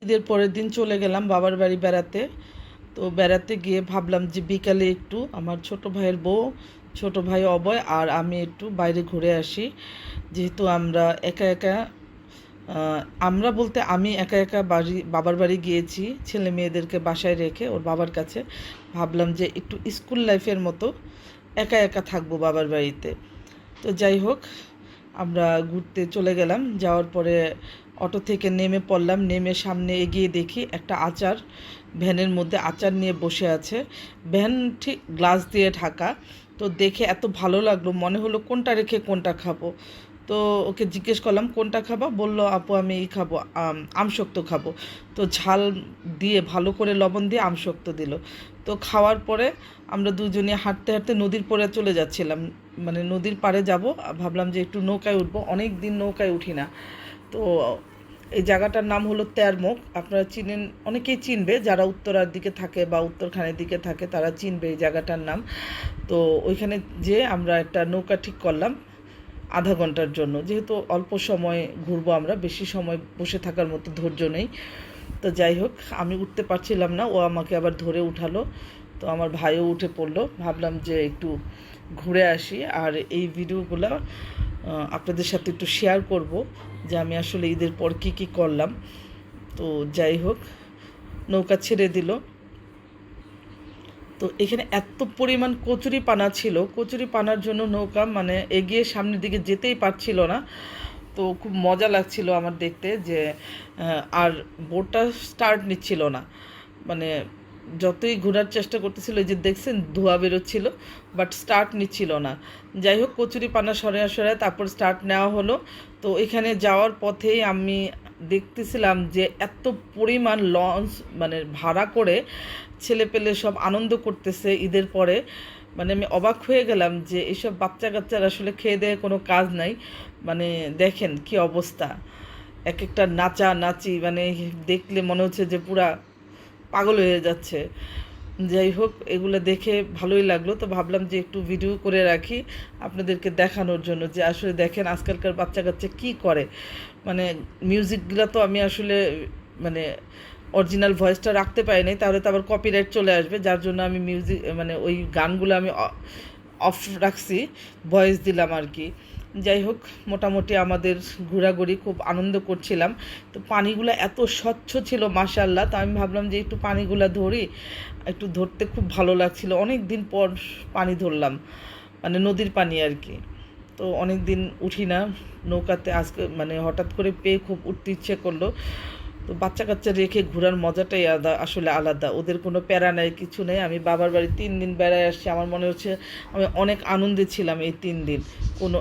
ঈদের পরের দিন চলে গেলাম বাবার বাড়ি বেড়াতে। তো বেড়াতে গিয়ে ভাবলাম যে বিকালে একটু আমার ছোট ভাইয়ের বউ, ছোট ভাই অভয় আর আমি একটু বাইরে ঘুরে আসি। যেহেতু আমরা একা একা আমরা বলতে আমি একা একা বাবার বাড়ি গিয়েছি ছেলে মেয়েদেরকে বাসায় রেখে ওর বাবার কাছে। ভাবলাম যে একটু স্কুল লাইফের মতো একা একা থাকবো বাবার বাড়িতে। তো যাই হোক, আমরা ঘুরতে চলে গেলাম। যাওয়ার পরে অটো থেকে নেমে পড়লাম। নেমে সামনে এগিয়ে দেখি একটা আচার ভ্যানের মধ্যে আচার নিয়ে বসে আছে। ভ্যান ঠিক গ্লাস দিয়ে ঢাকা। তো দেখে এত ভালো লাগলো, মনে হলো কোনটা রেখে কোনটা খাবো। তো ওকে জিজ্ঞেস করলাম কোনটা খাবা, বললো আপু আমি এই খাবো, আমশক্ত খাবো। তো ঝাল দিয়ে ভালো করে লবণ দিয়ে আমশক্ত দিল। তো খাওয়ার পরে আমরা দুজনে হাঁটতে হাঁটতে নদীর পাড়ে চলে যাচ্ছিলাম, মানে নদীর পাড়ে যাব। ভাবলাম যে একটু নৌকায় উঠবো, অনেক দিন নৌকায় উঠি না। তো এই জায়গাটার নাম হলো তেরমুখ। আপনারা চিনেন, অনেকেই চিনবে, যারা উত্তরার দিকে থাকে বা উত্তরখানের দিকে থাকে তারা চিনবে এই জায়গাটার নাম। তো ওইখানে যে আমরা একটা নৌকা ঠিক করলাম আধা ঘন্টার জন্য, যেহেতু অল্প সময় ঘুরবো আমরা, বেশি সময় বসে থাকার মতো ধৈর্য নেই। তো যাই হোক, আমি উঠতে পারছিলাম না, ও আমাকে আবার ধরে উঠালো। তো আমার ভাইও উঠে পড়লো। ভাবলাম যে একটু ঘুরে আসি আর এই ভিডিওগুলো আপনাদের সাথে একটু শেয়ার করব যে আমি আসলে ঈদের পর কী কী করলাম। তো যাই হোক, নৌকা ছেড়ে দিল। তো এখানে এত পরিমাণ কচুরি পানা ছিল, কচুরি পানার জন্য নৌকা মানে এগিয়ে সামনের দিকে যেতেই পারছিল না। তো খুব মজা লাগছিল আমার দেখতে যে আর বোটটা স্টার্ট নিচ্ছিল না, মানে যতই ঘোরার চেষ্টা করতেছিল, এই যে দেখছেন ধোঁয়া বেরোচ্ছিল, বাট স্টার্ট নিচ্ছিল না। যাই হোক, কচুরি পানা সরে সরে তারপর স্টার্ট নেওয়া হলো। তো এখানে যাওয়ার পথেই আমি দেখতেছিলাম যে এত পরিমাণ লঞ্চ মানে ভাড়া করে ছেলে পেলে সব আনন্দ করতেছে ঈদের পরে। মানে আমি অবাক হয়ে গেলাম যে এইসব বাচ্চা কাচ্চার আসলে খেয়ে দেয়ে কোনো কাজ নাই। মানে দেখেন কি অবস্থা, এক একটা নাচা নাচি, মানে দেখলে মনে হচ্ছে যে পুরা পাগল হয়ে যাচ্ছে। যাই হোক, এগুলো দেখে ভালোই লাগলো। তো ভাবলাম যে একটু ভিডিও করে রাখি আপনাদেরকে দেখানোর জন্য যে আসলে দেখেন আজকালকার বাচ্চা কাচ্চা কী করে। মানে মিউজিকগুলো তো আমি আসলে মানে অরিজিনাল ভয়েসটা রাখতে পারি নাই, তাহলে তো আবার কপিরাইট চলে আসবে, যার জন্য আমি মিউজিক মানে ওই গানগুলো আমি অফ রাখছি, ভয়েস দিলাম আর কি। যাই হোক, মোটামুটি আমাদের ঘোরাঘুরি খুব আনন্দ করছিলাম। তো পানিগুলো এত স্বচ্ছ ছিল মাশাআল্লাহ। তো আমি ভাবলাম যে একটু পানিগুলো ধরি, একটু ধরতে খুব ভালো লাগছিল। অনেক দিন পর পানি ধরলাম, মানে নদীর পানি আর কি। তো অনেক দিন উঠি না নৌকাতে, আজকে মানে হঠাৎ করে পেয়ে খুব উঠতে ইচ্ছে করলো। তো বাচ্চা কাচ্চা রেখে ঘোরার মজাটাই আসলে আলাদা। ওদের কোনো প্যারা নেই, কিছু নেই। আমি বাবার বাড়ি 3 দিন বেড়ায় আসছি, আমার মনে হচ্ছে আমি অনেক আনন্দে ছিলাম এই 3 দিন। কোনো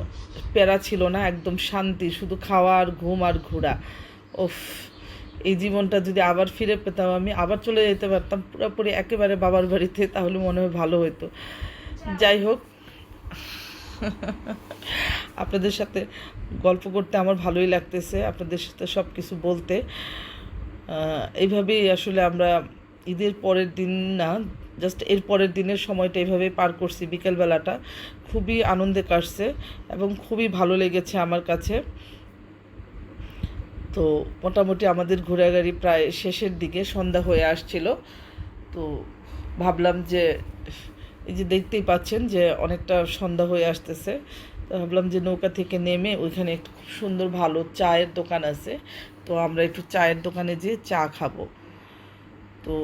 প্যারা ছিল না, একদম শান্তি, শুধু খাওয়া আর ঘুম আর ঘোরা। ওফ, এই জীবনটা যদি আবার ফিরে পেতাম, আমি আবার চলে যেতে পারতাম পুরোপুরি একেবারে বাবার বাড়িতে, তাহলে মনে হয় ভালো হতো। যাই হোক, আপনাদের সাথে গল্প করতে আমার ভালোই লাগতেছে, আপনাদের সাথে সব কিছু বলতে। এইভাবেই আসলে আমরা ঈদের পরের দিন না, জাস্ট এর পরের দিনের সময়টা এইভাবেই পার করছি। বিকেলবেলাটা খুবই আনন্দে কাটছে এবং খুবই ভালো লেগেছে আমার কাছে। তো মোটামুটি আমাদের ঘোরাঘুরি প্রায় শেষের দিকে, সন্ধ্যা হয়ে আসছিল। তো ভাবলাম যে এই যে দেখতেই পাচ্ছেন যে অনেকটা সন্ধ্যা হয়ে আসতেছে। তো ভাবলাম যে নৌকা থেকে নেমে ওইখানে একটু খুব সুন্দর ভালো চায়ের দোকান আছে, তো আমরা একটু চায়ের দোকানে যেয়ে চা খাবো। তো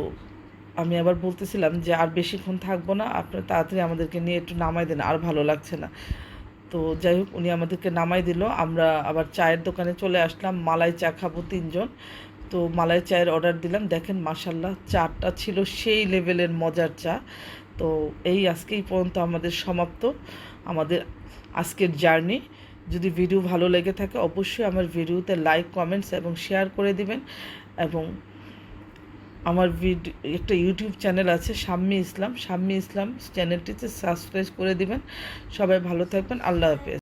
আমি আবার বলতেছিলাম যে আর বেশিক্ষণ থাকবো না, আপনার তাড়াতাড়ি আমাদেরকে নিয়ে একটু নামাই দেন, আর ভালো লাগছে না। তো যাই হোক, উনি আমাদেরকে নামাই দিল। আমরা আবার চায়ের দোকানে চলে আসলাম, মালাই চা খাবো 3জন। তো মালাই চায়ের অর্ডার দিলাম। দেখেন মাশাল্লাহ, চাটা ছিল সেই লেভেলের মজার চা। তো এই আজকেই পর্যন্ত আমাদের সমাপ্ত আমাদের আজকের জার্নি। যদি ভিডিও ভালো লেগে থাকে অবশ্যই আমার ভিডিওতে লাইক, কমেন্টস এবং শেয়ার করে দিবেন। এবং আমার একটা ইউটিউব চ্যানেল আছে শাম্মী ইসলাম চ্যানেলটিতে সাবস্ক্রাইব করে দিবেন। সবাই ভালো থাকবেন, আল্লাহ হাফেজ।